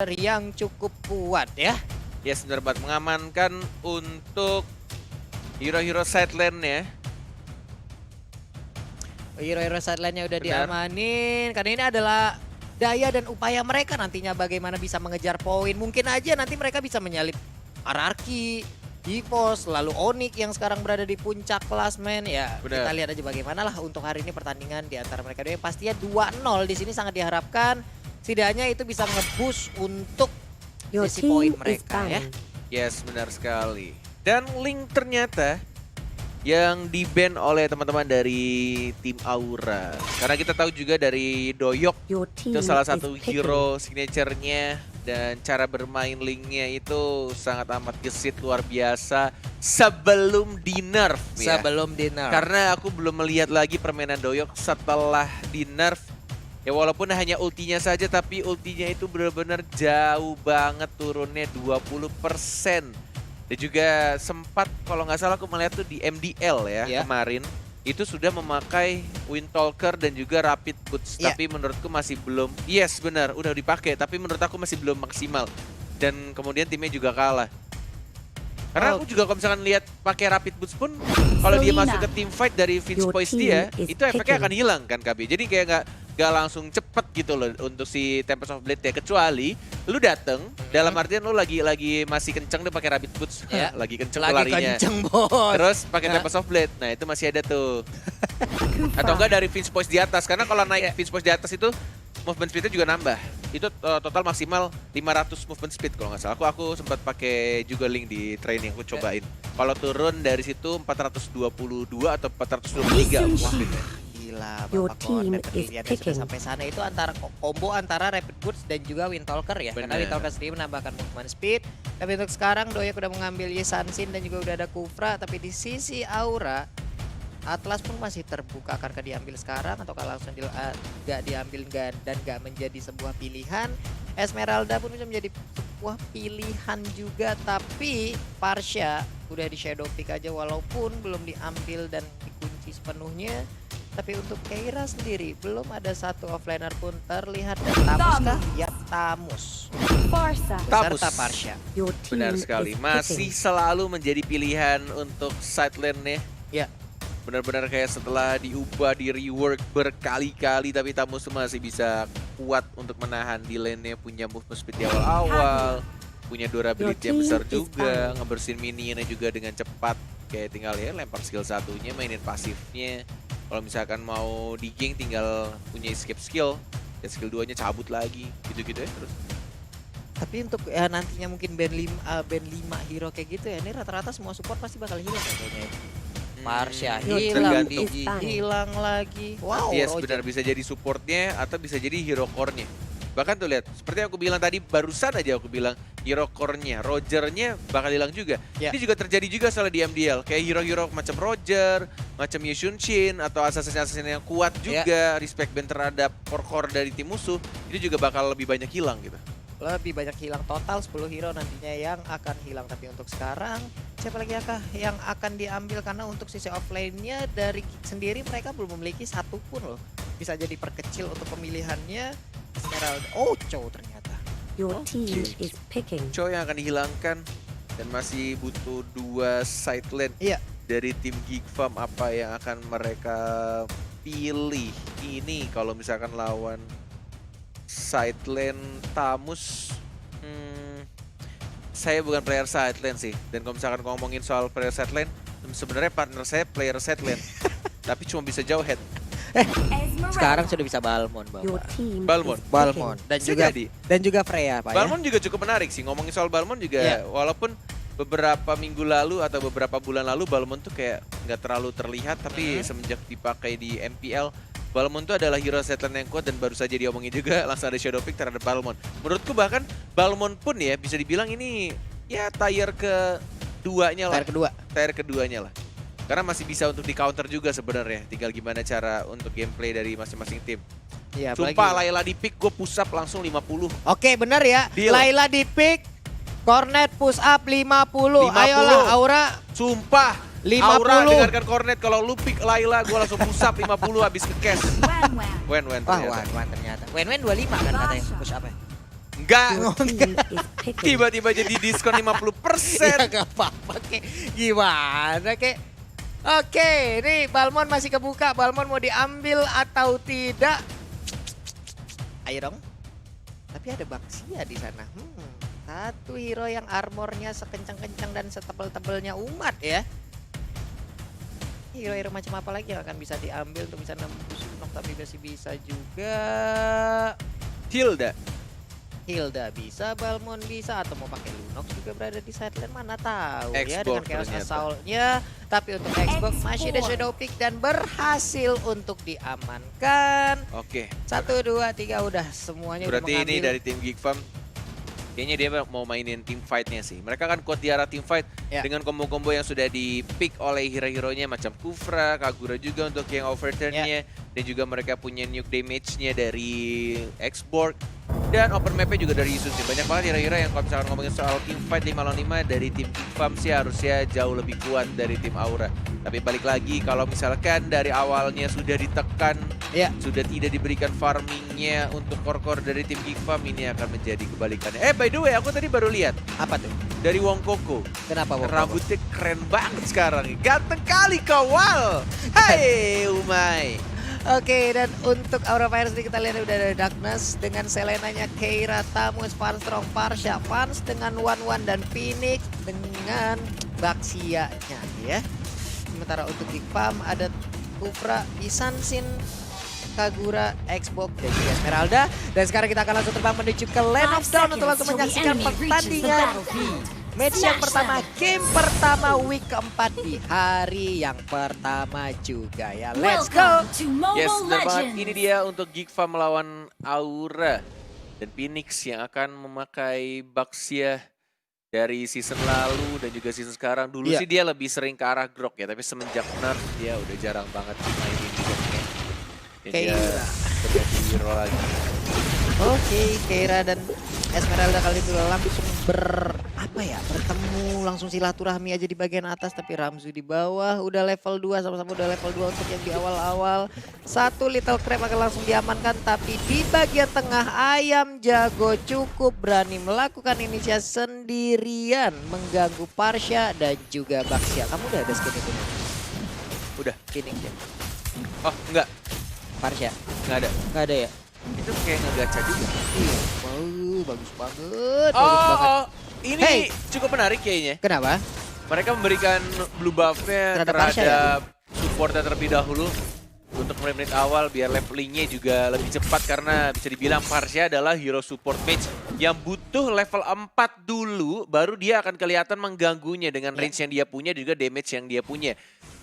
yang cukup kuat ya. Yes, benar banget. Mengamankan untuk hero-hero sideline ya. Hero-hero sideline-nya udah Benar. diamanin. Karena ini adalah daya dan upaya mereka nantinya bagaimana bisa mengejar poin. Mungkin aja nanti mereka bisa menyalip Ararki, Givos, lalu Onyx yang sekarang berada di puncak klasmen. Ya, Benar. kita lihat aja bagaimana lah untuk hari ini pertandingan di antara mereka dua. Pastinya 2-0 di sini sangat diharapkan. Setidaknya itu bisa nge-boost untuk Your isi poin team is mereka ya. banned. Yes, benar sekali. Dan Link ternyata yang di-ban oleh teman-teman dari tim Aura. Karena kita tahu juga dari Doyok Your team itu salah is satu picking. hero signature-nya. Dan cara bermain Linknya itu sangat amat gesit, luar biasa sebelum di-nerf ya. Sebelum dinner. Karena aku belum melihat lagi permainan Doyok setelah di-nerf. Ya walaupun hanya ultinya saja, tapi ultinya itu benar-benar jauh banget turunnya 20%. Dan juga sempat kalau nggak salah aku melihat tuh di MDL ya Ya. kemarin. Itu sudah memakai Windtalker dan juga Rapid Boots. Ya. Tapi menurutku masih belum, yes benar udah dipakai. Tapi menurut aku masih belum maksimal. Dan kemudian timnya juga kalah. Karena aku juga kalau misalkan lihat pakai Rapid Boots pun kalau dia Selena. masuk ke team fight dari Vince Your Poise team dia, is itu efeknya picking. akan hilang kan KB. Jadi kayak nggak langsung cepet gitu loh untuk si Tempest of Blade ya. Kecuali lu dateng dalam artian lu lagi masih kenceng deh pakai Rapid Boots. Ya. Lagi kenceng lagi larinya. kenceng bos. Terus pakai Nah. Tempest of Blade. Nah, itu masih ada tuh. Kufa. Atau enggak dari Vince Poise di atas, karena kalau naik Iya. Vince Poise di atas itu movement speednya juga nambah. Itu total maksimal 500 movement speed kalau nggak salah. Aku sempat pakai juga Link di training, aku cobain. Kalau turun dari situ 422 atau 423 movement speednya. Gila, Your Bapak team Cornet is pilihannya sudah picking. sampai sana. Itu antara combo antara Rapid Boots dan juga Windtalker ya. Karena Bener. Windtalker sendiri menambahkan movement speed. Tapi untuk sekarang Doyak udah mengambil Yesansin dan juga udah ada Kufra. Tapi di sisi Aura, Atlas pun masih terbuka. Akankah diambil sekarang ataukah langsung nggak diambil dan nggak menjadi sebuah pilihan. Esmeralda pun bisa menjadi sebuah pilihan juga. Tapi Parsha udah di shadow pick aja walaupun belum diambil dan dikunci sepenuhnya. Tapi untuk Keira sendiri belum ada satu offlaner pun terlihat. Dan Tamus kah? Ya Tamus. Barca. Tamus. Beserta Parsha. Your team Benar sekali. is Masih picking. selalu menjadi pilihan untuk sideline-nya. Ya. Benar-benar kayak setelah diubah, di rework berkali-kali, tapi Tamus masih bisa kuat untuk menahan di lane-nya, punya movement speed di awal-awal, punya durability yang Your besar team is juga, fine. ngebersihin minionnya juga dengan cepat. Kayak tinggal ya lempar skill satunya, mainin pasifnya. Kalau misalkan mau di gank tinggal punya escape skill, dan skill 2-nya cabut lagi, gitu-gitu ya terus. Tapi untuk ya nantinya mungkin band 5 hero kayak gitu ya. Ini rata-rata semua support pasti bakal hilang ya kayaknya. Parsha Your hilang, team tergantung. is Digi fine. hilang lagi. Wow, Yes, Roger. benar bisa jadi supportnya atau bisa jadi hero core-nya. Bahkan tuh lihat, seperti aku bilang tadi, barusan aja aku bilang hero core-nya, Roger-nya bakal hilang juga. Ya. Ini juga terjadi juga soalnya di MDL. Kayak hero-hero macam Roger, macam Yushun Shin, atau assassin-assassin yang kuat juga, respect band terhadap core dari tim musuh, itu juga bakal lebih banyak hilang gitu. Lebih banyak hilang, total 10 hero nantinya yang akan hilang. Tapi untuk sekarang siapa lagi yang akan diambil, karena untuk sisi offlane-nya dari sendiri mereka belum memiliki satupun loh. Bisa jadi perkecil untuk pemilihannya. Esmeralda, Chow ternyata. Your team is picking. Chow yang akan dihilangkan dan masih butuh 2 side lane Iya. dari tim Geek Farm. Apa yang akan mereka pilih ini kalau misalkan lawan side lane Tamus? Saya bukan player side lane sih, dan kalau misalkan ngomongin soal player side lane, sebenarnya partner saya player side lane tapi cuma bisa jauh head. Sekarang sudah bisa Balmon, Your Bapak. team Balmon. is Balmon picking. dan Bisa juga jadi. Freya, Pak ya. Balmon juga cukup menarik sih, ngomongin soal Balmon juga, Iya. walaupun beberapa minggu lalu atau beberapa bulan lalu Balmon tuh kayak nggak terlalu terlihat, tapi semenjak dipakai di MPL, Balmon tuh adalah hero settlement yang kuat dan baru saja diomongin juga langsung ada shadow pick terhadap Balmon. Menurutku bahkan Balmon pun ya bisa dibilang ini ya tier keduanya lah. Tier keduanya lah. Karena masih bisa untuk di counter juga sebenarnya, tinggal gimana cara untuk gameplay dari masing-masing tim. Iya, Sumpah apalagi- Layla di pick gue push up langsung 50. Oke, benar ya. Deal. Laila di pick, Cornet push up 50. 50. Ayolah Aura Sumpah 50. Aura dengarkan Cornet, kalau lu pick Layla gue langsung push up 50 habis ke cash. Wen Wah, ternyata. Wan ternyata. Wen 25 kan katanya push up-nya. enggak. Your team is picking. Tiba-tiba jadi diskon 50%. Ya gak apa-apa kek. Gimana kek? Oke, nih Balmon masih kebuka. Balmon mau diambil atau tidak? Ayo dong. Tapi ada Baxia di sana. Satu hero yang armornya sekencang-kencang dan setebel-tebelnya umat ya. Hero-hero macam apa lagi yang akan bisa diambil untuk bisa nembus Lunox, tapi masih bisa juga. Hilda. Hilda bisa, Balmon bisa, atau mau pakai Lunox juga berada di sideline, mana tahu ya Xbox dengan Chaos ternyata. Assault-nya. Tapi untuk Xbox masih ada Shadow Pick dan berhasil untuk diamankan. Oke. 1, 2, 3 udah semuanya Berarti udah ini mengambil. dari tim Geek Farm. Kayaknya dia mau mainin team fight-nya sih. Mereka kan kuat di arah team fight Ya. dengan combo-combo yang sudah di-pick oleh hero-heronya macam Kufra, Kagura juga untuk yang overturn-nya. Dan juga mereka punya nuke damage-nya dari X-Borg. Dan open map-nya juga dari Yusun sih. Banyak banget hero-hero yang kalau misalkan ngomongin soal team fight 5 lawan 5 dari tim Geek Farm sih harusnya jauh lebih kuat dari tim Aura. Tapi balik lagi kalau misalkan dari awalnya sudah ditekan, Ya. sudah tidak diberikan farmingnya untuk core-core dari tim Geek Farm, ini akan menjadi kebalikannya. By the way, aku tadi baru lihat Apa tuh? dari Wong Koko. Kenapa Bang? Rambutnya keren banget sekarang. Ganteng kali kawal. Hai Umay. Oke, dan untuk Aura Fires kita lihat udah ada Darkness dengan Selenanya, Keira, Tamus, Farstrong, Parsha, Vans dengan One dan Phoenix dengan Baxia-nya ya. Sementara untuk Geek Farm ada Kufra, Isansin, Kagura, Xbox, dan juga Esmeralda. Dan sekarang kita akan langsung terbang menuju ke Land of Dawn untuk langsung menyaksikan pertandingan match yang pertama, game pertama week keempat di hari yang pertama juga ya. Let's go! to Mobile Yes, benar banget. Ini dia untuk Geek Farm melawan Aura dan Phoenix yang akan memakai Baxia dari season lalu dan juga season sekarang. Dulu Iya. sih dia lebih sering ke arah Grok ya, tapi semenjak nerf dia udah jarang banget mainin juga. Dan dia Keira. berganti hero lagi. Oke, Keira dan Esmeralda kali itu langsung bertemu, langsung silaturahmi aja di bagian atas, tapi Ramzu di bawah udah level 2, sama-sama udah level 2 untuk yang di awal-awal. Satu Little Crab akan langsung diamankan, tapi di bagian tengah Ayam Jago cukup berani melakukan inisiasi sendirian, mengganggu Parsha dan juga Baxia. Kamu udah ada skin itu? Udah. Phoenix ya? Oh, enggak. Parsha? Enggak ada. Nggak ada ya? Itu kayak ngegacha juga. Iya. Wow, bagus banget. Bagus banget. Oh, ini Hey. cukup menarik kayaknya. Kenapa? Mereka memberikan blue buff-nya Terhadap Parsha terhadap supportnya terlebih dahulu untuk menit-menit awal biar levelingnya juga lebih cepat karena bisa dibilang Parsha adalah hero support mage yang butuh level 4 dulu baru dia akan kelihatan mengganggunya dengan range yang dia punya dan juga damage yang dia punya.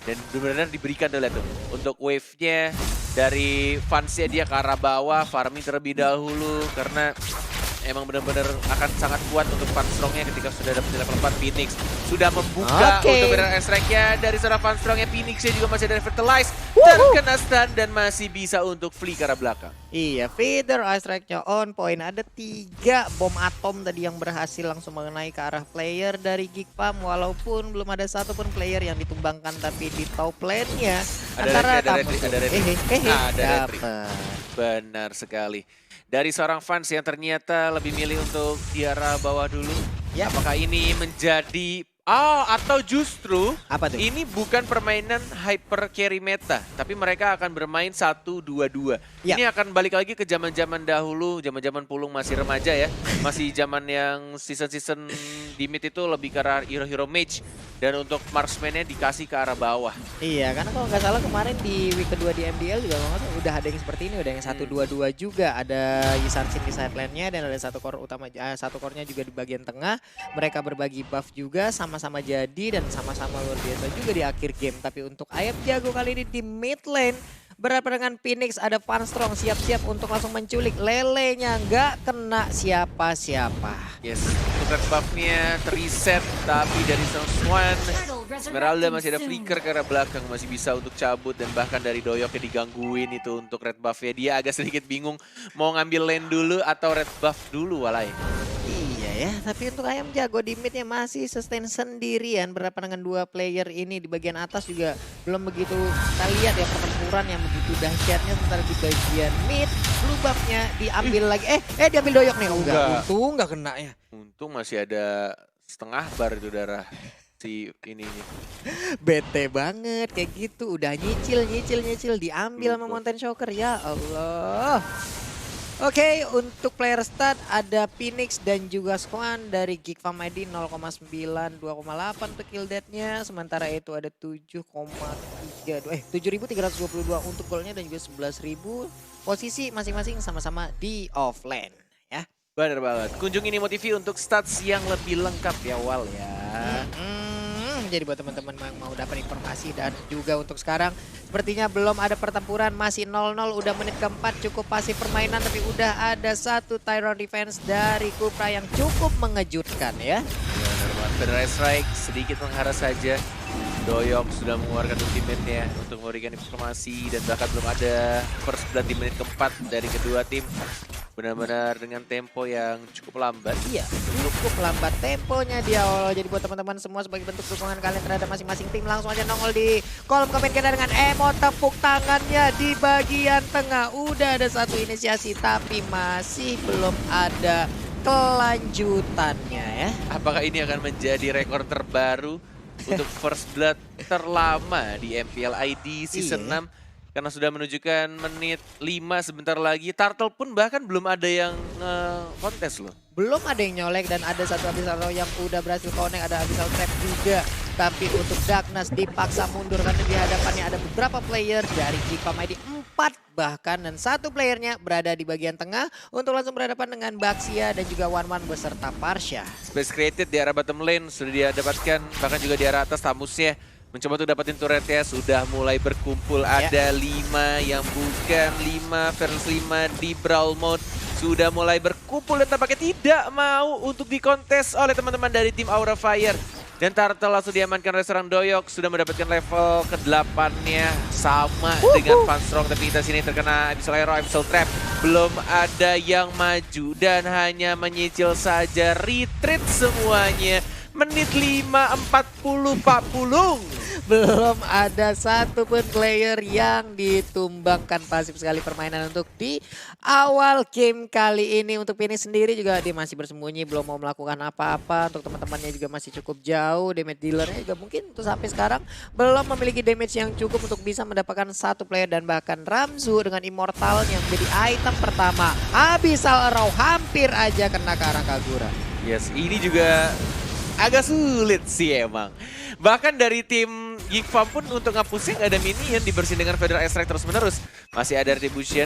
Dan benar-benar diberikan dulu tuh untuk wave-nya dari fansnya dia ke arah bawah, farming terlebih dahulu karena emang benar-benar akan sangat kuat untuk Fanstrongnya ketika sudah dapat di level 4. Phoenix sudah membuka Oke. untuk benar strike-nya dari seorang Fanstrongnya. Phoenixnya juga masih ada fertilize, terkena stun dan masih bisa untuk flee ke arah belakang. Iya, feeder eye strike-nya on point. Ada 3 bom atom tadi yang berhasil langsung mengenai ke arah player dari Geek Farm. Walaupun belum ada satupun player yang ditumbangkan, tapi di top lane-nya Ada Tamus. retri. Ada retri. Dapet. Benar sekali. Dari seorang fans yang ternyata lebih milih untuk di arah bawah dulu. Ya. Apakah ini menjadi... atau justru Apa tuh? ini bukan permainan hyper carry meta, tapi mereka akan bermain 1-2-2. Ya. Ini akan balik lagi ke zaman-zaman dahulu, zaman-zaman Pulung masih remaja ya. Masih zaman yang season-season di mid itu lebih ke arah hero-hero mage. Dan untuk marksman-nya dikasih ke arah bawah. Iya, karena kalau nggak salah kemarin di week kedua di MDL juga udah ada yang seperti ini, udah yang 1-2-2 juga. Ada Yisansin di sideline-nya dan ada satu core utama, satu core-nya juga di bagian tengah. Mereka berbagi buff juga, sama-sama jadi dan sama-sama luar biasa juga di akhir game. Tapi untuk Ayam Jago kali ini di mid lane berhadapan dengan Phoenix, ada Fanstrong siap-siap untuk langsung menculik. Lelenya nggak kena siapa-siapa. Yes, untuk red buff-nya terreset, tapi dari Sang Swan, Esmeralda masih ada flicker ke arah belakang, masih bisa untuk cabut dan bahkan dari Doyoknya digangguin itu untuk red buff-nya. Dia agak sedikit bingung mau ngambil lane dulu atau red buff dulu walai. Iya ya, tapi untuk Ayam Jago di midnya masih sustain sendirian berhadapan dengan 2 player ini. Di bagian atas juga belum begitu kita lihat ya pertempuran yang begitu dahsyatnya. Sementara di bagian mid, blue buff-nya diambil lagi. Diambil Doyok nih. Oh, enggak, untung nggak kena ya. Untung masih ada setengah bar itu darah si ini nih. Bete banget kayak gitu. Udah nyicil diambil sama Lupa. Mountain Shocker. Ya Allah. Oke, untuk player start ada Phoenix dan juga Squan dari Geek Farm ID 0,9, 2,8 untuk kill death-nya. Sementara itu ada 7.322 untuk goalnya dan juga 11.000. Posisi masing-masing sama-sama di offlane ya. Bener banget. Kunjungi Nimo TV untuk stats yang lebih lengkap ya Wal ya. Jadi buat teman-teman yang mau dapat informasi dan juga untuk sekarang sepertinya belum ada pertempuran, masih 0-0, udah menit keempat, cukup pasif permainan tapi udah ada satu Tyrant defense dari Kufra yang cukup mengejutkan ya. Bener banget. Federal Strike sedikit menghara saja. Doyok sudah mengeluarkan ultimate-nya untuk memberikan informasi dan bahkan belum ada first blood di menit keempat dari kedua tim. Benar-benar dengan tempo yang cukup lambat. Iya, cukup lambat temponya di awal. Jadi buat teman-teman semua sebagai bentuk dukungan kalian terhadap masing-masing tim, langsung aja nongol di kolom komen kita dengan emot tepuk tangannya di bagian tengah. Udah ada satu inisiasi tapi masih belum ada kelanjutannya ya. Apakah ini akan menjadi rekor terbaru untuk first blood terlama di MPL ID Season Iya. 6? Karena sudah menunjukkan menit 5 sebentar lagi. Turtle pun bahkan belum ada yang kontes loh. Belum ada yang nyolek dan ada satu Abyssal Row yang udah berhasil connect, ada Abyssal Trap juga. Tapi untuk Darkness dipaksa mundur karena di hadapannya ada beberapa player dari Jipam ID 4 bahkan. Dan satu playernya berada di bagian tengah untuk langsung berhadapan dengan Baxia dan juga Wan beserta Parsha. Space created di arah bottom lane sudah dia dapatkan. Bahkan juga di arah atas Tamusnya mencoba tuh dapetin turretnya, sudah mulai berkumpul. Ada 5 yang bukan 5 versus 5 di Brawl Mode. Sudah mulai berkumpul dan tampaknya tidak mau untuk dikontes oleh teman-teman dari tim Aura Fire. Dan Turtle langsung diamankan oleh seorang Doyok, sudah mendapatkan level ke-8-nya sama dengan Fanstrong. Tapi kita sini terkena Abyssal Arrow, Abyssal Trap. Belum ada yang maju dan hanya menyicil saja, retreat semuanya. Menit 5:40. Belum ada satupun player yang ditumbangkan, pasif sekali permainan untuk di awal game kali ini. Untuk Phoenix sendiri juga dia masih bersembunyi, belum mau melakukan apa-apa. Untuk teman-temannya juga masih cukup jauh, damage dealernya juga mungkin untuk sampai sekarang belum memiliki damage yang cukup untuk bisa mendapatkan satu player. Dan bahkan Ramzu dengan Immortal yang menjadi item pertama, Abyssal Arrow hampir aja kena ke arah Kagura. Yes, ini juga agak sulit sih emang. Bahkan dari tim Geek Farm pun untuk ngapusnya nggak ada minion, dibersihin dengan Federal Strike terus menerus. Masih ada Retribution,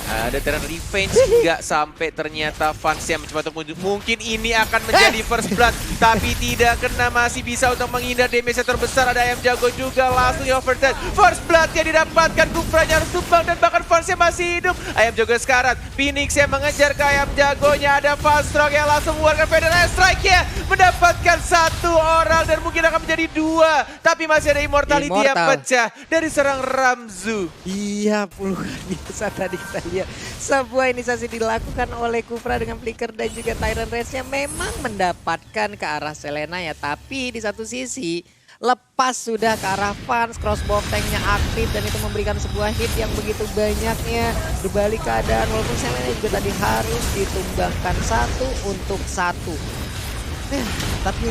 ada Terran Revenge, nggak sampai ternyata fans yang mencoba untuk mundur. Mungkin ini akan menjadi first blood, tapi tidak kena, masih bisa untuk menghindar damage terbesar. Ada Ayam Jago juga langsung di overtime. First blood yang didapatkan, Kufranya harus tumbang dan bahkan fansnya masih hidup. Ayam Jago sekarat, Phoenix yang mengejar ke Ayam Jagonya, ada Fanstrong yang langsung mengeluarkan Federal Strike-nya, mendapatkan satu orang dan mungkin akan menjadi 2. Tapi masih ada Immortality yang pecah dari serang Ramzu. Iya, puluhan biasa tadi kita lihat sebuah inisiasi dilakukan oleh Kufra dengan Flicker dan juga Tyrant Race-nya memang mendapatkan ke arah Selena ya. Tapi di satu sisi lepas sudah ke arah Fans, crossbow tanknya aktif dan itu memberikan sebuah hit yang begitu banyaknya. Berbalik keadaan walaupun Selena juga tadi harus ditumbangkan 1-1. Tapi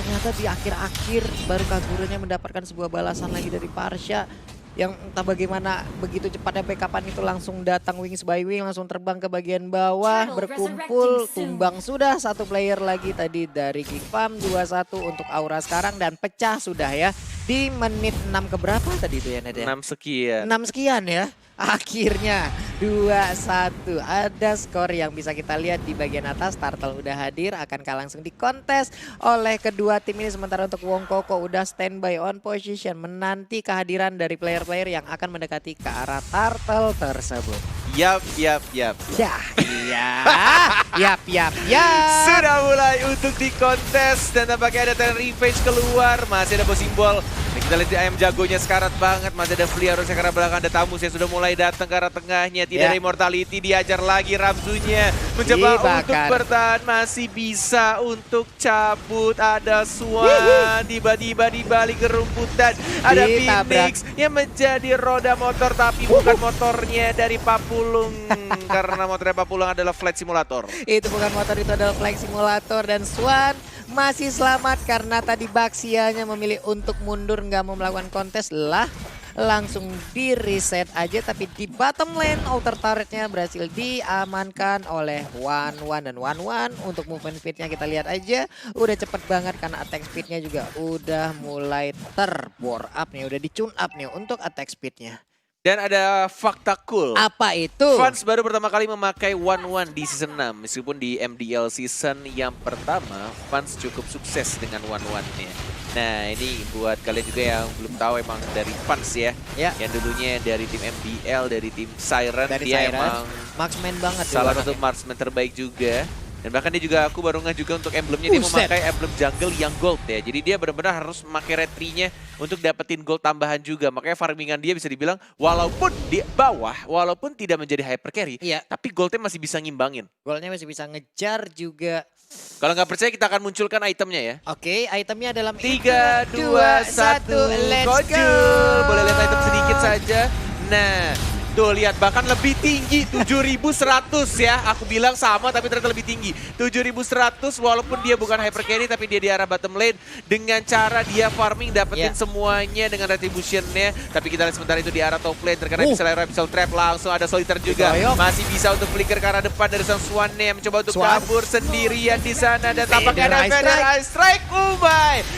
ternyata di akhir-akhir baru Kaguranya mendapatkan sebuah balasan lagi dari Parsha. Yang entah bagaimana begitu cepatnya backupan itu langsung datang wings by wing, langsung terbang ke bagian bawah, berkumpul, tumbang sudah satu player lagi tadi dari Geek Farm, 2-1 untuk Aura sekarang dan pecah sudah ya. Di menit 6 keberapa tadi itu ya Ned ya? 6 sekian. 6 sekian ya. Akhirnya 2-1. Ada skor yang bisa kita lihat di bagian atas. Turtle udah hadir, akankah langsung dikontes oleh kedua tim ini. Sementara untuk Wong Koko udah standby on position, menanti kehadiran dari player-player yang akan mendekati ke arah Turtle tersebut. Yap. Ya, iya. Yap. Sudah mulai untuk dikontes dan tampaknya ada Terran Revenge keluar. Masih ada bos simbol. Kita lihat di ayam jagonya sekarat banget. Masih ada Fliar harusnya ke arah belakang. Ada Tamus yang sudah mulai datang ke arah tengahnya. Tidak ada Immortality. Diajar lagi Ramzunya. Mencoba untuk bertahan. Masih bisa untuk cabut. Ada Swan. Tiba-tiba di balik kerumputan. Ada Phoenix yang menjadi roda motor. Tapi bukan motornya dari Papulung. Karena motornya Papulung adalah Flight Simulator. Itu bukan motor, itu adalah Flight Simulator. Dan Swan masih selamat karena tadi Baxianya memilih untuk mundur, nggak mau melakukan kontes lah. Langsung di reset aja, tapi di bottom lane outer turretnya berhasil diamankan oleh Wan dan Wan. Untuk movement speednya kita lihat aja udah cepet banget karena attack speednya juga udah mulai terbore up nih, udah di-tune up nih untuk attack speednya. Dan ada fakta cool. Apa itu? Fans baru pertama kali memakai 1-1 di season 6. Meskipun di MDL season yang pertama, Fans cukup sukses dengan 1-1-nya. Nah ini buat kalian juga yang belum tahu emang dari Fans ya. Yang dulunya dari tim MDL, dari tim Siren. Dia emang marksman banget. Salah satu marksman terbaik juga. Dan bahkan dia juga, aku baru ngeh juga untuk emblemnya, dia memakai emblem jungle yang gold ya. Jadi dia benar-benar harus memakai red tree-nya untuk dapetin gold tambahan juga. Makanya farmingan dia bisa dibilang walaupun di bawah, walaupun tidak menjadi hyper carry, tapi goldnya masih bisa ngimbangin. Goldnya masih bisa ngejar juga. Kalau nggak percaya kita akan munculkan itemnya ya. Oke, itemnya dalam 3, 2, 1, let's go. Boleh lihat item sedikit saja. Nah, tuh lihat bahkan lebih tinggi 7.100 ya. Aku bilang sama tapi ternyata lebih tinggi. 7.100 walaupun dia bukan hyper carry tapi dia di arah bottom lane dengan cara dia farming dapetin semuanya dengan retribution-nya. Tapi kita lihat sebentar itu di arah top lane terkena Abyssal Trap, langsung ada Solitaire juga. Masih bisa untuk flicker ke arah depan dari sang Swan-nya mencoba untuk kabur sendirian di sana dan tampaknya ada Feather Ice Strike.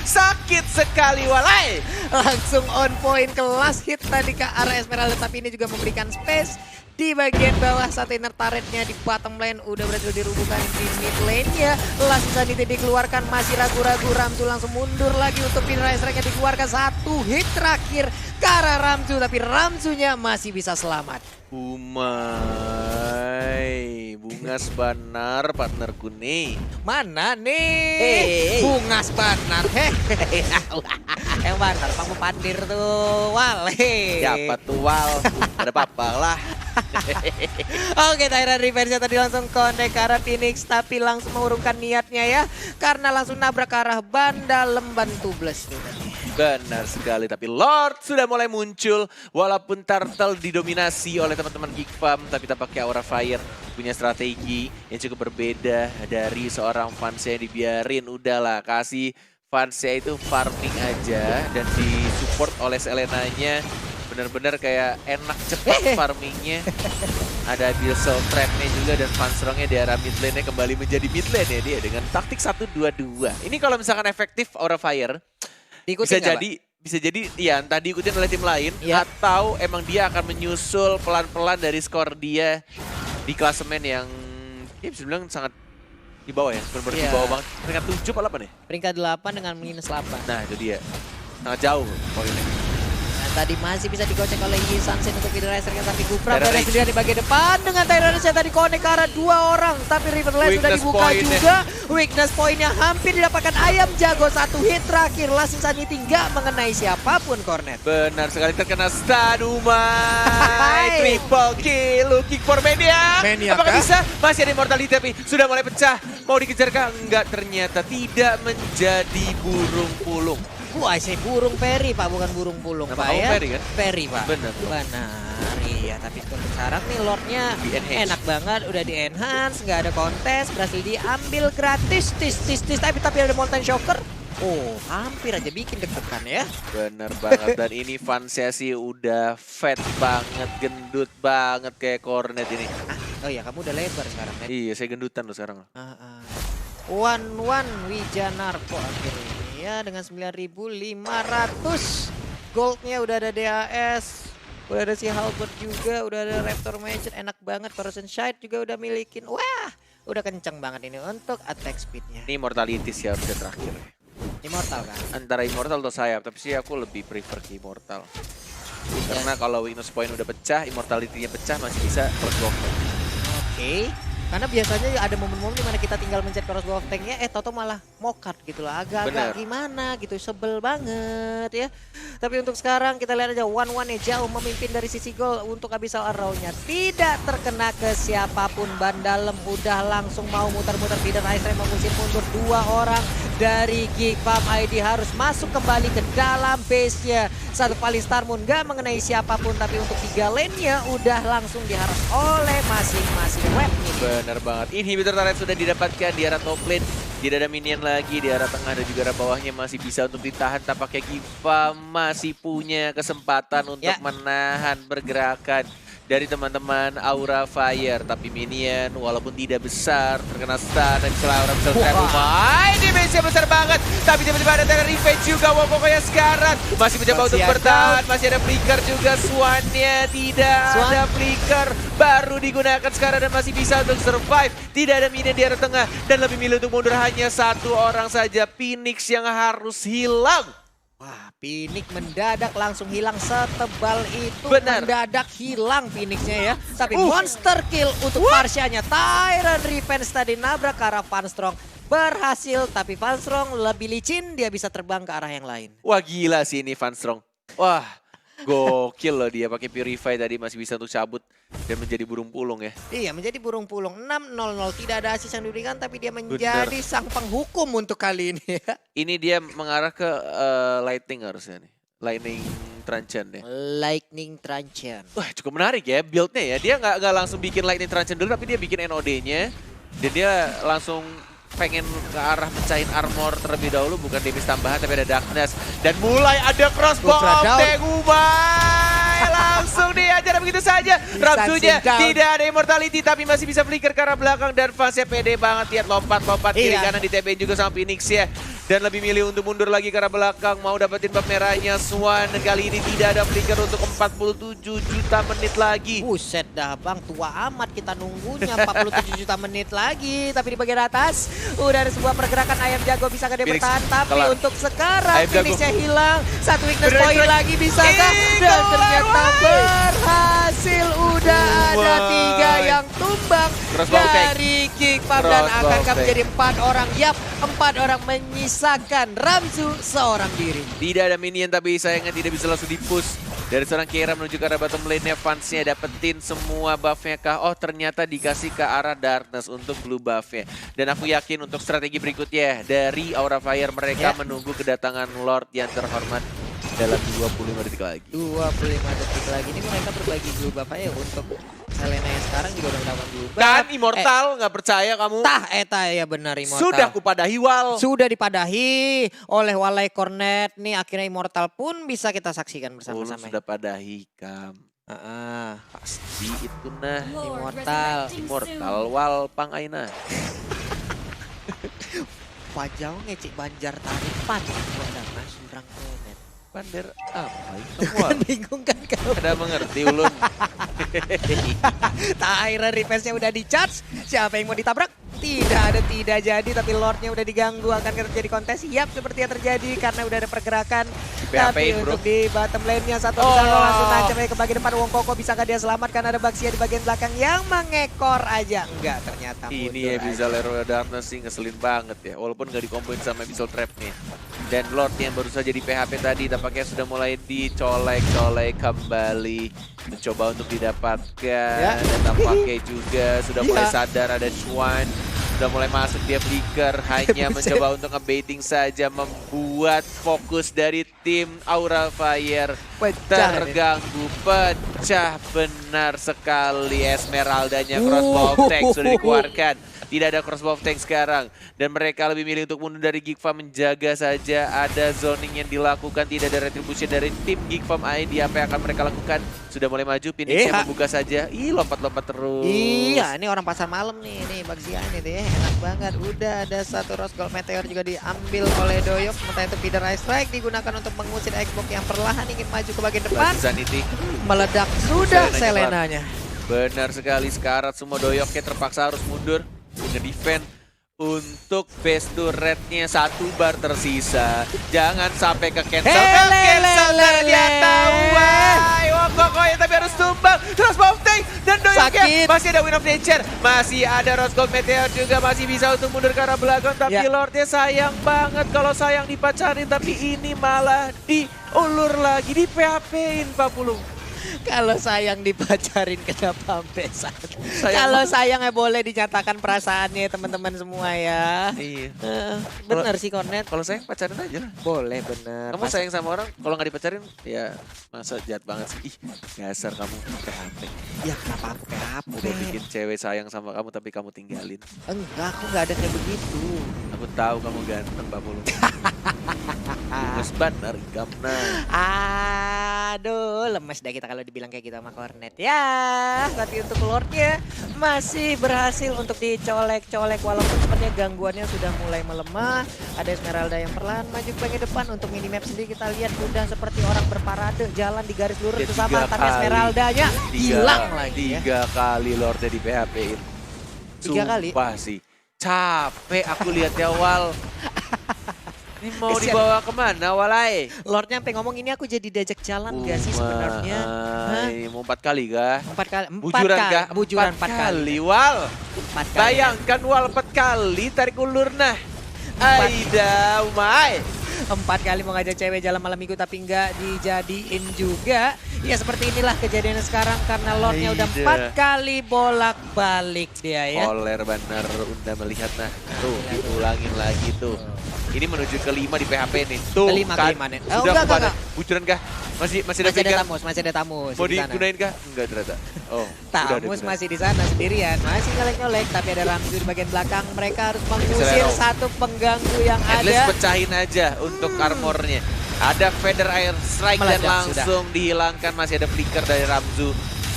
Sakit sekali walai. Langsung on point, kelas hit tadi ke arah Esmeralda, tapi ini juga memberikan space di bagian bawah. Satu inner turretnya di bottom lane udah berhasil dirubuhkan di mid lane-nya. Last Sanity dikeluarkan, masih ragu-ragu. Ramzu langsung mundur lagi untuk Feather Ice Strike-nya dikeluarkan. Satu hit terakhir ke arah Ramzu, tapi Ramzunya masih bisa selamat. Bungas Banar partnerku nih. Mana nih? Bungas Banar. Yang Banar, kamu pandir tuh, Wal. Siapa tuh Wal? Ada apa lah. Oke, Tyrant Revenge tadi langsung connect ke arah Phoenix, tapi langsung mengurungkan niatnya ya. Karena langsung nabrak ke arah Banda Lemban Tubles tuh tadi. Benar sekali, tapi Lord sudah mulai muncul. Walaupun Turtle didominasi oleh teman-teman Geek Farm, tapi tampaknya Aura Fire punya strategi yang cukup berbeda dari seorang fansnya yang dibiarin. Udahlah, kasih fansnya itu farming aja dan disupport oleh Selenanya. Benar-benar kayak enak cepat farmingnya. Ada Abyssal Trap-nya juga dan Fansrong-nya di arah mid lane-nya kembali menjadi mid lane ya dia dengan taktik 1-2-2. Ini kalau misalkan efektif Aura Fire, bisa jadi ya entah diikutin oleh tim lain atau emang dia akan menyusul pelan-pelan dari skor dia di klasemen yang ya bisa bilang sangat di bawah ya, benar-benar di bawah banget. Peringkat 7 apa 8 ya? Peringkat 8 dengan minus 8. Nah itu dia, sangat jauh poinnya. Tadi masih bisa digocek oleh Yi Sansen untuk Feather Ice Strike, tapi Gufra berada sendirian di bagian depan dengan Tyrant yang tadi connect ke arah 2 orang. Tapi River Lane sudah dibuka juga. Weakness point-nya hampir didapatkan ayam jago. Satu hit terakhir, Last Insanity nggak mengenai siapapun, Cornet. Benar sekali, terkena stun Umay. Triple kill, looking for Maniac. Apakah bisa? Masih ada Immortality tapi sudah mulai pecah. Mau dikejar kah? Enggak, ternyata tidak menjadi burung pulung. Wah, saya burung peri, Pak, bukan burung pulung, Pak ya. Peri kan? Peri, Pak. Benar. Iya, tapi untuk sekarang nih Lordnya enak banget, udah di-enhance, nggak ada kontes, berhasil diambil gratis, tapi ada Molten Shocker. Oh, hampir aja bikin deg-degan ya. Bener banget, dan ini fansnya sih udah fat banget, gendut banget kayak Cornet ini. Oh iya, kamu udah lebar sekarang, Net. Iya, saya gendutan loh sekarang. One Wijanarko akhirnya ya dengan 9.500 goldnya, udah ada DAS, udah ada si Halberd juga, udah ada Raptor Mansion, enak banget. Corrosion Shide juga udah milikin. Wah, udah kenceng banget ini untuk attack speednya. Ini Immortality sih harusnya terakhir. Immortal kan? Antara Immortal atau Sayap, tapi sih aku lebih prefer ke Immortal. Karena kalau weakness point udah pecah, Immortality-nya pecah masih bisa plus block. Oke. Karena biasanya ada momen-momen dimana kita tinggal mencet crossbow of tanknya, Toto malah mokat gitu lah. Agak-agak Benar. gimana gitu, sebel banget ya. Tapi untuk sekarang kita lihat aja one-one nya jauh memimpin dari sisi gol untuk Abyssal Arrow-nya. Tidak terkena ke siapapun. Ban dalam udah langsung mau muter-muter, Feeder Ice Ray mengusir mundur 2 orang dari Geek Farm ID harus masuk kembali ke dalam base-nya. Satu kali Starmoon gak mengenai siapapun, tapi untuk 3 lane-nya udah langsung diharap oleh masing-masing web ini. Benar banget. Inhibitor turret sudah didapatkan di arah top lane. Tidak ada minion lagi di arah tengah dan juga arah bawahnya masih bisa untuk ditahan. Tampaknya Giva masih punya kesempatan untuk Ya. menahan pergerakan dari teman-teman Aura Fire. Tapi minion walaupun tidak besar terkena stun dan bisa Aura bisa trap rumah. Ini damage besar banget. Tapi tiba-tiba ada Terra Revenge juga. Wah, pokoknya sekarang masih mencoba untuk Siakam. bertahan. Masih ada flicker juga. Swan-nya tidak Swan. ada flicker. Baru digunakan sekarang dan masih bisa untuk survive. Tidak ada minion di arah tengah. Dan lebih milih untuk mundur hanya 1 orang saja. Phoenix yang harus hilang. Wah, Phoenix mendadak langsung hilang setebal itu. Benar. Mendadak hilang Phoenix-nya ya. Tapi monster kill untuk Marcia-nya. Tyrant Revenge tadi nabrak ke arah Van Strong. Berhasil, tapi Van Strong lebih licin. Dia bisa terbang ke arah yang lain. Wah, gila sih ini Van Strong. Wah, gokil loh dia pakai Purify tadi masih bisa untuk cabut dan menjadi burung pulung ya. Iya, menjadi burung pulung 6-0-0. Tidak ada asis yang diberikan, tapi dia menjadi sang penghukum untuk kali ini ya. Ini dia mengarah ke Lightning harusnya nih. Lightning Truncheon ya. Lightning Truncheon. Wah, cukup menarik ya build-nya ya. Dia nggak langsung bikin Lightning Truncheon dulu, tapi dia bikin NOD-nya. Dan dia langsung pengen ke arah mecahin armor terlebih dahulu, bukan damage tambahan tapi ada darkness. Dan mulai ada crossbow Ultra of down. Tegumai. Langsung diajar begitu saja. Ramsunya down. tidak ada immortality tapi masih bisa flicker ke arah belakang dan Fansnya pede banget. Lihat lompat-lompat kiri Iya. kanan di TP juga sama Phoenix ya. Dan lebih milih untuk mundur lagi ke arah belakang. Mau dapetin bab merahnya. Swan kali ini tidak ada flicker untuk 47 juta menit lagi. Buset dah bang, tua amat kita nunggunya 47 juta menit lagi. Tapi di bagian atas udah ada sebuah pergerakan ayam jago, bisa gak dia Phoenix, bertahan. Tapi kelar. untuk sekarang Ayam jago. Phoenix-nya hilang. Satu weakness Bener, point bener. lagi bisakah? Ih, Dan keluar, ternyata woi. berhasil. Udah ada Woi. 3 yang tumbang Crossbow tank. dari Kick Farm. Dan Crossbow akankah tank. menjadi 4 orang? Yap, 4 orang menyisakan Ramzu seorang diri. Tidak ada minion tapi sayangnya tidak bisa langsung di-push. Dari seorang Kira menuju ke arah bottom lane-nya, fansnya dapetin semua buff-nya kah? Oh, ternyata dikasih ke arah Darkness untuk blue buff-nya. Dan aku yakin untuk strategi berikutnya dari Aura Fire mereka Ya. menunggu kedatangan Lord yang terhormat dalam 25 detik lagi. 25 detik lagi ini mereka berbagi blue buff aja untuk Selena yang sekarang juga udah mendapatkan blue buff. Kan Immortal, nggak percaya kamu? Tah eta ya benar Immortal. Sudah kupadahi wal. Sudah dipadahi oleh Walai Cornet nih, akhirnya Immortal pun bisa kita saksikan Ulun bersama-sama. sudah padahi kam. Heeh. Pasti itu nah. Immortal. Immortal wal pang aina. Pajau ngecik Banjar Taripan. Warna surang Cornet. Pander apa itu wal? Bingung kan kau? Ada mengerti ulun. Tyrant Revenge-nya udah di-charge. Siapa yang mau ditabrak? Tidak jadi, tapi Lordnya udah diganggu. Akan terjadi kontes? Yap, seperti yang terjadi karena udah ada pergerakan. Tapi PHP-in, bro. untuk di bottom lane-nya satu Oh. persatu langsung nancap ke bagian depan. Wong Koko bisa dia selamatkan? Ada Baxia di bagian belakang yang mengekor aja. Enggak, ternyata Ini mundur ya aja. bisa Leroy Darkness sih ngeselin banget ya. Walaupun nggak dikomboin sama Abyssal Trap nih. Dan Lord yang baru saja di PHP tadi tampaknya sudah mulai dicolek-colek kembali. Mencoba untuk didapatkan. Ya. Dan tampaknya juga sudah Iya. mulai sadar ada Chuan. Sudah mulai masuk dia flicker. Hanya Buset. mencoba untuk ngebaiting saja. Membuat fokus dari tim Aura Fire Pecah nih. terganggu. Pecah benar sekali. Esmeraldanya crossbow tank sudah dikeluarkan. Tidak ada crossbow tank sekarang. Dan mereka lebih milih untuk mundur dari Geek Farm, menjaga saja ada zoning yang dilakukan. Tidak ada retribution dari tim Geek Farm ID. Apa yang akan mereka lakukan? Sudah mulai maju, Phoenix yang membuka saja. Ih, lompat-lompat terus. Iya, ini orang pasar malam nih, Baxia ini tuh ya, enak banget. Udah ada satu Rose Gold Meteor juga diambil oleh Doyok. Sementara itu Feeder Ice Strike digunakan untuk mengusir Xbox yang perlahan ingin maju ke bagian depan. Bagi Sanity. Meledak sudah Selenanya Selenanya. Benar sekali, sekarat semua Doyoknya terpaksa harus mundur. Nge-defend. untuk base turretnya 1 bar tersisa. Jangan sampai ke cancel. Hele, Cancel lele, ternyata. Wah, Wokokoya tapi harus tumbang. Terus Boftank dan Doyoknya. Sakit. Masih ada Win of Nature. Masih ada Rose Gold Meteor juga masih bisa untuk mundur ke arah belakang. Tapi Ya. Lordnya sayang banget kalau sayang dipacarin. Tapi ini malah diulur lagi. Di PHP-in Pak Pulung. Kalau sayang dipacarin kenapa sampai saat. Sayang Kalau sayangnya boleh dinyatakan perasaannya teman-teman semua ya. Iya. Bener sih Cornet. Kalau sayang pacarin aja lah. Boleh bener. Kamu sayang sama orang, kalau nggak dipacarin, ya masa jahat banget sih. Ih, dasar kamu PHP. Ya kenapa aku PHP? Udah bikin cewek sayang sama kamu tapi kamu tinggalin. Enggak, aku nggak ada kayak begitu. Aku tahu kamu ganteng, Pak Pulung. Mas Banar, Gamna. Aduh, lemes dah kita kalau dibilang kayak gitu sama Cornet. Ya, tapi untuk Lordnya masih berhasil untuk dicolek-colek walaupun sepertinya gangguannya sudah mulai melemah. Ada Esmeralda yang perlahan maju ke depan untuk minimap sendiri kita lihat udah seperti orang berparade jalan di garis lurus Ya, bersama 3 tanpa kali. Esmeraldanya hilang lagi ya. 3 kali Lordnya di PHP-in. 3 kali? Sumpah sih. Capek aku lihatnya Wal. Ini mau Kesian. dibawa kemana Walai? Lordnya sampai ngomong ini aku jadi diajak jalan gak sih sebenarnya? Hah? Mau 4 kali kah? 4 kali, 4 Bujuran kali, kah? bujuran 4 4 kali. Wal. 4 kali. Bayangkan Wal 4 kali tarik ulur nah. Aida Umay. 4 kali mau ngajak cewek jalan malam minggu tapi nggak dijadiin juga. Ya seperti inilah kejadiannya sekarang karena Lordnya udah Aida. 4 kali bolak-balik dia ya. Oler bener udah melihat nah. Tuh diulangin lagi tuh. Ini menuju ke 5 di PHP nih. Tuh Kelima, kan. kelima nih. Sudah enggak, kepada enggak. bujuran kah? Masih ada Masih ada pick-up? Tamus, masih ada Tamus Mau di sana. digunain kah? Enggak ternyata. Oh, udah ada Tamus gunain. masih di sana sendirian, masih nyolek-nyolek tapi ada Ramzu di bagian belakang. Mereka harus mengusir Selero. satu pengganggu yang At least ada. pecahin aja untuk armornya. Ada Feather Air Strike dan Meledak, langsung dihilangkan. Masih ada flicker dari Ramzu.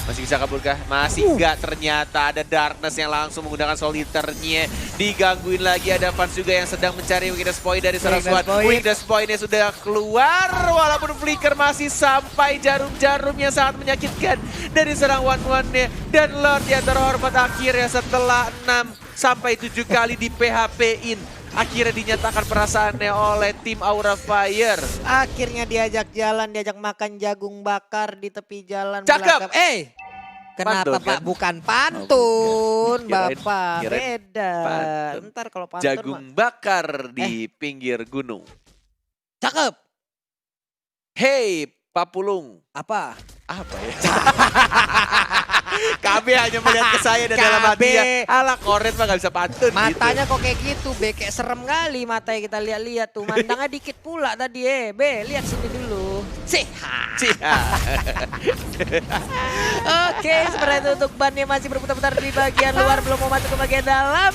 Masih bisa kabur kah? Masih enggak, ternyata ada Darkness yang langsung menggunakan soliternya. Digangguin lagi, ada fans juga yang sedang mencari weakness point dari seorang Weakness squad. point. Weakness pointnya sudah keluar, walaupun flicker masih sampai jarum-jarum yang sangat menyakitkan dari serang one-one-nya. Dan Lord yang terhormat akhirnya setelah 6 sampai 7 kali di PHP-in. Akhirnya dinyatakan perasaannya oleh tim Aura Fire. Akhirnya diajak jalan, diajak makan jagung bakar di tepi jalan Cakep. belakang. Kenapa Pantun, Pak? kan? Bukan pantun, Kirain- Bapak. kirain Beda. pantun. Ntar kalau pantun Jagung mah. bakar di pinggir gunung. Cakep. Hey, Pak Pulung. Apa? Apa ya? KB hanya melihat ke saya dan dalam KB. hatinya. Alah, Kornet mah gak bisa pantun Matanya gitu. kok kayak gitu, Be. Kayak serem kali matanya kita lihat-lihat tuh. Mandangnya dikit pula tadi, Be. Lihat sini dulu. Sihat. Cia. Oke, seperti itu untuk bannya masih berputar-putar di bagian luar. Belum mau masuk ke bagian dalam.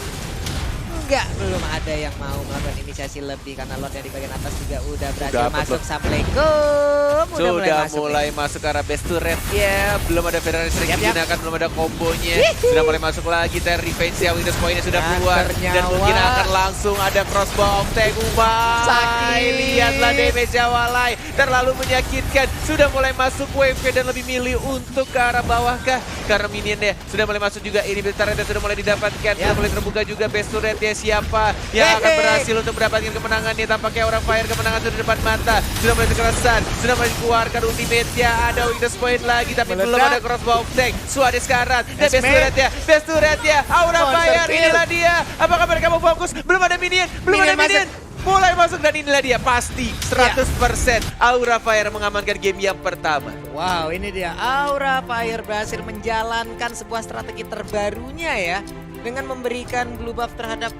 Enggak, belum ada yang mau melakukan inisiasi lebih. Karena Lordnya di bagian atas juga udah berhasil Udah masuk. betul. Assalamualaikum. Sudah masuk mulai nih. masuk ke arah best turret ya. Belum ada Ferrari Strike Yap, yap. digunakan, belum ada kombonya. Sudah mulai masuk lagi Terry Revenge ya. Weakness point-nya sudah Dan keluar. Dan ternyawa. mungkin akan langsung ada crossbow of Tank Umay. Sakit. Lihatlah damage Walai. Terlalu menyakitkan. Sudah mulai masuk wave dan lebih milih untuk ke arah bawah kah? Karena minionnya sudah mulai masuk juga. Ini turretnya sudah mulai didapatkan. Sudah Yap. mulai terbuka juga best turretnya. Siapa yang akan berhasil untuk mendapatkan kemenangannya? Tampaknya orang Fire kemenangan sudah di depan mata. Sudah mulai kekerasan. Sudah mulai dikeluarkan ultimate-nya. Ada weakness point lagi tapi Meledak. belum ada crossbow of tank. Suade sekarang. Dan best Esme. turretnya. Best turretnya. Aura Monster Fire. kill. Inilah dia. Apakah mereka mau fokus? Belum ada minion. Belum Minion ada minion. Mulai masuk dan inilah dia. Pasti 100% Aura Fire mengamankan game yang pertama. Wow, ini dia Aura Fire berhasil menjalankan sebuah strategi terbarunya ya. Dengan memberikan blue buff terhadap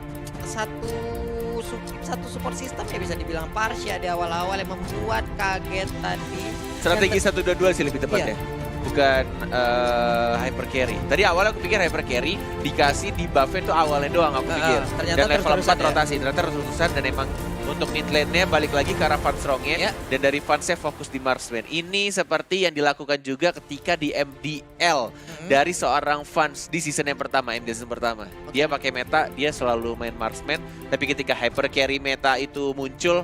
satu support system ya bisa dibilang Parsia di awal-awal yang membuat kaget tadi. Strategi Dan 1-2-2 sih lebih tepatnya. Bukan hyper carry. Tadi awalnya aku pikir hyper carry dikasih di buff-nya tuh awalnya doang aku pikir. ternyata Dan level 4 terus-terusan ya. rotasi. Ternyata terus-terusan dan emang untuk mid lane-nya balik lagi ke arah Van Strong-nya. Ya. Dan dari Van-nya fokus di Marksman. Ini seperti yang dilakukan juga ketika di MDL. Dari seorang Vans di season yang pertama, MDL season pertama. Dia pakai meta, dia selalu main Marksman. Tapi ketika hyper carry meta itu muncul,